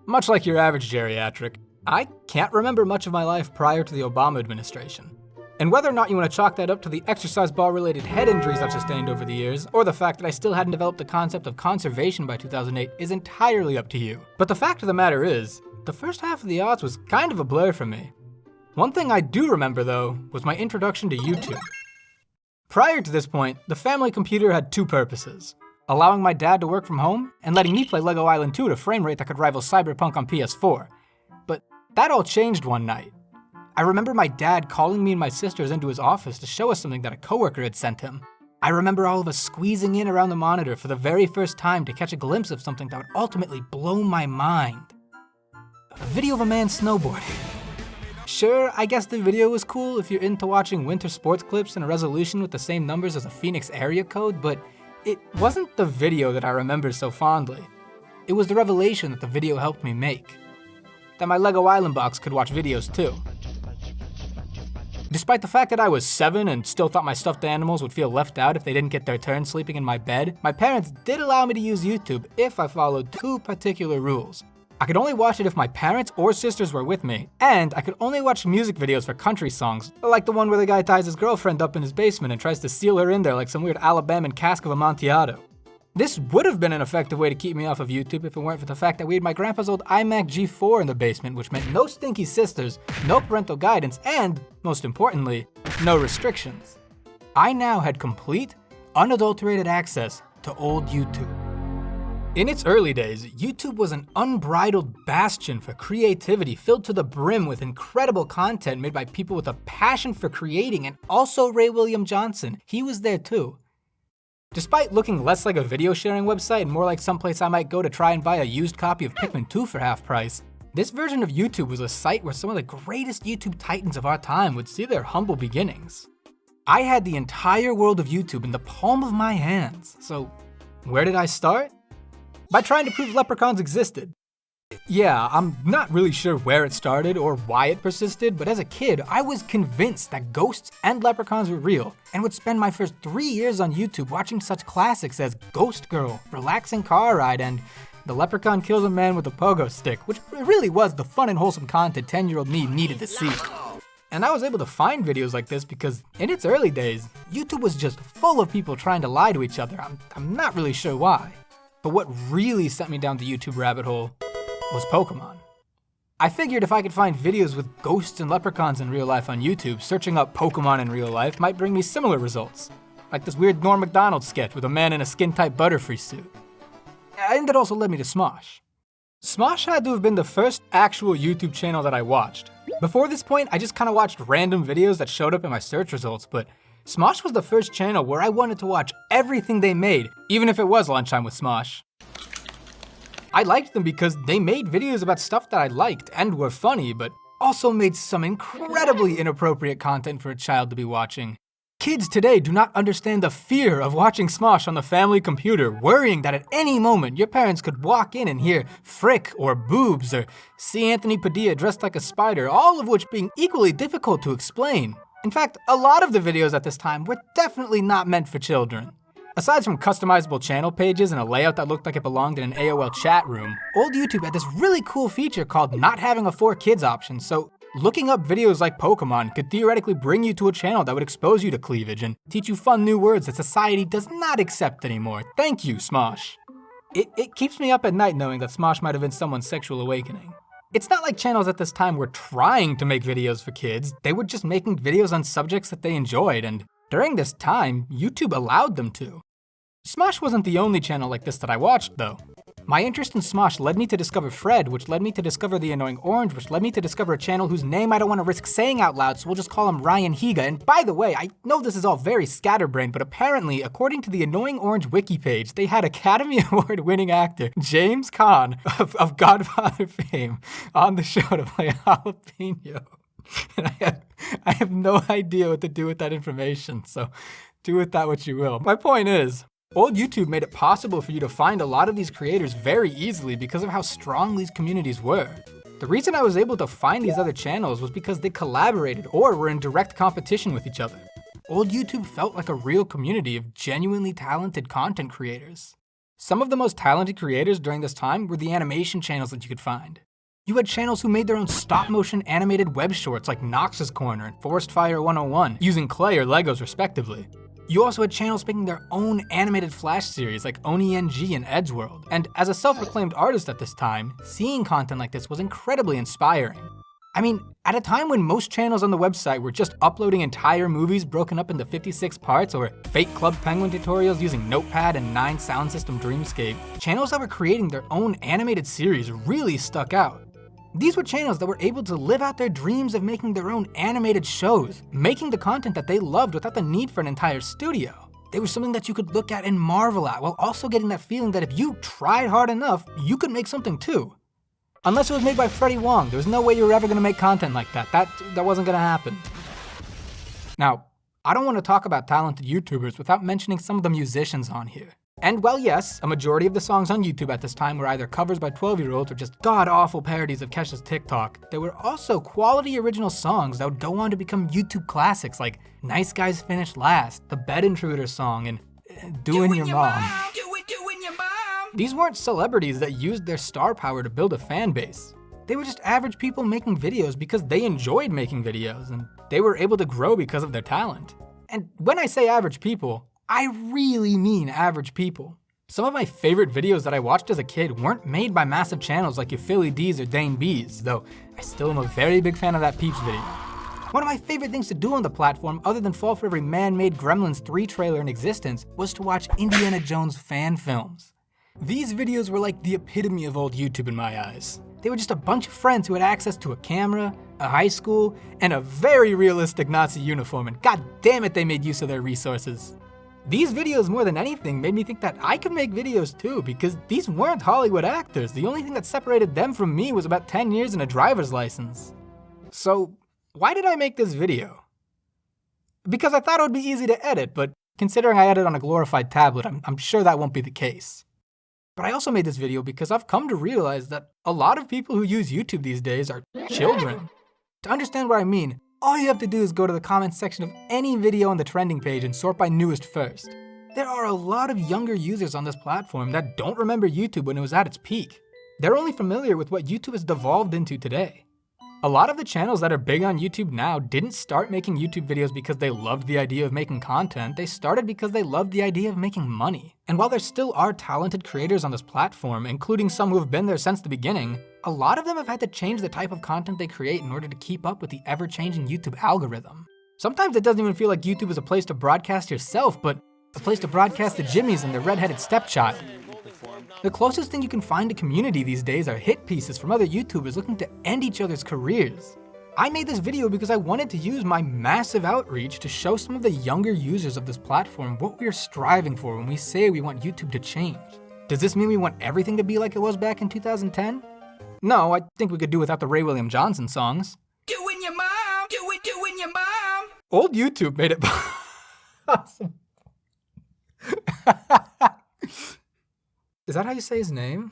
Much like your average geriatric, I can't remember much of my life prior to the Obama administration. And whether or not you want to chalk that up to the exercise ball-related head injuries I've sustained over the years, or the fact that I still hadn't developed the concept of conservation by 2008 is entirely up to you. But the fact of the matter is, the first half of the aughts was kind of a blur for me. One thing I do remember though, was my introduction to YouTube. Prior to this point, the family computer had two purposes: allowing my dad to work from home, and letting me play Lego Island 2 at a frame rate that could rival Cyberpunk on PS4. But that all changed one night. I remember my dad calling me and my sisters into his office to show us something that a coworker had sent him. I remember all of us squeezing in around the monitor for the very first time to catch a glimpse of something that would ultimately blow my mind. A video of a man snowboarding. Sure, I guess the video was cool if you're into watching winter sports clips in a resolution with the same numbers as a Phoenix area code, but it wasn't the video that I remember so fondly. It was the revelation that the video helped me make. That my Lego Island box could watch videos too. Despite the fact that I was 7 and still thought my stuffed animals would feel left out if they didn't get their turn sleeping in my bed, my parents did allow me to use YouTube if I followed two particular rules. I could only watch it if my parents or sisters were with me, and I could only watch music videos for country songs, like the one where the guy ties his girlfriend up in his basement and tries to seal her in there like some weird Alabaman cask of Amontillado. This would have been an effective way to keep me off of YouTube if it weren't for the fact that we had my grandpa's old iMac G4 in the basement, which meant no stinky sisters, no parental guidance, and, most importantly, no restrictions. I now had complete, unadulterated access to old YouTube. In its early days, YouTube was an unbridled bastion for creativity filled to the brim with incredible content made by people with a passion for creating, and also Tay William Johnson. He was there too. Despite looking less like a video sharing website and more like someplace I might go to try and buy a used copy of Pikmin 2 for half price, this version of YouTube was a site where some of the greatest YouTube titans of our time would see their humble beginnings. I had the entire world of YouTube in the palm of my hands, so where did I start? By trying to prove leprechauns existed. Yeah, I'm not really sure where it started or why it persisted, but as a kid, I was convinced that ghosts and leprechauns were real, and would spend my first 3 years on YouTube watching such classics as Ghost Girl, Relaxing Car Ride, and The Leprechaun Kills a Man with a Pogo Stick, which really was the fun and wholesome content 10-year-old me needed to see. And I was able to find videos like this because in its early days, YouTube was just full of people trying to lie to each other. I'm not really sure why. But what really sent me down the YouTube rabbit hole was Pokemon. I figured if I could find videos with ghosts and leprechauns in real life on YouTube, searching up Pokemon in real life might bring me similar results. Like this weird Norm Macdonald sketch with a man in a skin-tight Butterfree suit. And it also led me to Smosh. Smosh had to have been the first actual YouTube channel that I watched. Before this point, I just kinda watched random videos that showed up in my search results, but Smosh was the first channel where I wanted to watch everything they made, even if it was Lunchtime with Smosh. I liked them because they made videos about stuff that I liked and were funny, but also made some incredibly inappropriate content for a child to be watching. Kids today do not understand the fear of watching Smosh on the family computer, worrying that at any moment your parents could walk in and hear frick or boobs or see Anthony Padilla dressed like a spider, all of which being equally difficult to explain. In fact, a lot of the videos at this time were definitely not meant for children. Aside from customizable channel pages and a layout that looked like it belonged in an AOL chat room, old YouTube had this really cool feature called not having a for kids option, so looking up videos like Pokemon could theoretically bring you to a channel that would expose you to cleavage and teach you fun new words that society does not accept anymore. Thank you, Smosh. It keeps me up at night knowing that Smosh might have been someone's sexual awakening. It's not like channels at this time were trying to make videos for kids, they were just making videos on subjects that they enjoyed, and during this time, YouTube allowed them to. Smosh wasn't the only channel like this that I watched, though. My interest in Smosh led me to discover Fred, which led me to discover The Annoying Orange, which led me to discover a channel whose name I don't want to risk saying out loud, so we'll just call him Nigahiga. And by the way, I know this is all very scatterbrained, but apparently, according to the Annoying Orange wiki page, they had Academy Award winning actor James Caan of Godfather fame on the show to play Jalapeno. And I have no idea what to do with that information, so do with that what you will. My point is, old YouTube made it possible for you to find a lot of these creators very easily because of how strong these communities were. The reason I was able to find these other channels was because they collaborated or were in direct competition with each other. Old YouTube felt like a real community of genuinely talented content creators. Some of the most talented creators during this time were the animation channels that you could find. You had channels who made their own stop-motion animated web shorts like Nox's Corner and Forest Fire 101, using clay or Legos respectively. You also had channels making their own animated Flash series like OneyNG and Edgeworld. And as a self-proclaimed artist at this time, seeing content like this was incredibly inspiring. I mean, at a time when most channels on the website were just uploading entire movies broken up into 56 parts, or fake Club Penguin tutorials using Notepad and 9 sound system Dreamscape, channels that were creating their own animated series really stuck out. These were channels that were able to live out their dreams of making their own animated shows, making the content that they loved without the need for an entire studio. They were something that you could look at and marvel at, while also getting that feeling that if you tried hard enough, you could make something too. Unless it was made by Freddie Wong, there was no way you were ever gonna make content like that. That wasn't gonna happen. Now, I don't want to talk about talented YouTubers without mentioning some of the musicians on here. And while yes, a majority of the songs on YouTube at this time were either covers by 12-year-olds or just god-awful parodies of Kesha's TikTok, there were also quality original songs that would go on to become YouTube classics like Nice Guys Finish Last, the Bed Intruder song, and Doing Your Mom. These weren't celebrities that used their star power to build a fan base. They were just average people making videos because they enjoyed making videos, and they were able to grow because of their talent. And when I say average people, I really mean average people. Some of my favorite videos that I watched as a kid weren't made by massive channels like your Philly D's or Dane B's, though I still am a very big fan of that Peeps video. One of my favorite things to do on the platform, other than fall for every man-made Gremlins 3 trailer in existence, was to watch Indiana Jones fan films. These videos were like the epitome of old YouTube in my eyes. They were just a bunch of friends who had access to a camera, a high school, and a very realistic Nazi uniform, and god damn it, they made use of their resources. These videos, more than anything, made me think that I could make videos too, because these weren't Hollywood actors. The only thing that separated them from me was about 10 years and a driver's license. So, why did I make this video? Because I thought it would be easy to edit, but considering I edit on a glorified tablet, I'm sure that won't be the case. But I also made this video because I've come to realize that a lot of people who use YouTube these days are children. To understand what I mean, all you have to do is go to the comments section of any video on the trending page and sort by newest first. There are a lot of younger users on this platform that don't remember YouTube when it was at its peak. They're only familiar with what YouTube has devolved into today. A lot of the channels that are big on YouTube now didn't start making YouTube videos because they loved the idea of making content, they started because they loved the idea of making money. And while there still are talented creators on this platform, including some who have been there since the beginning, a lot of them have had to change the type of content they create in order to keep up with the ever-changing YouTube algorithm. Sometimes it doesn't even feel like YouTube is a place to broadcast yourself, but a place to broadcast the Jimmies and their red-headed stepchild. The closest thing you can find to community these days are hit pieces from other YouTubers looking to end each other's careers. I made this video because I wanted to use my massive outreach to show some of the younger users of this platform what we are striving for when we say we want YouTube to change. Does this mean we want everything to be like it was back in 2010? No, I think we could do without the Ray William Johnson songs. Doing your mom, doing your mom. Old YouTube made it awesome. Is that how you say his name?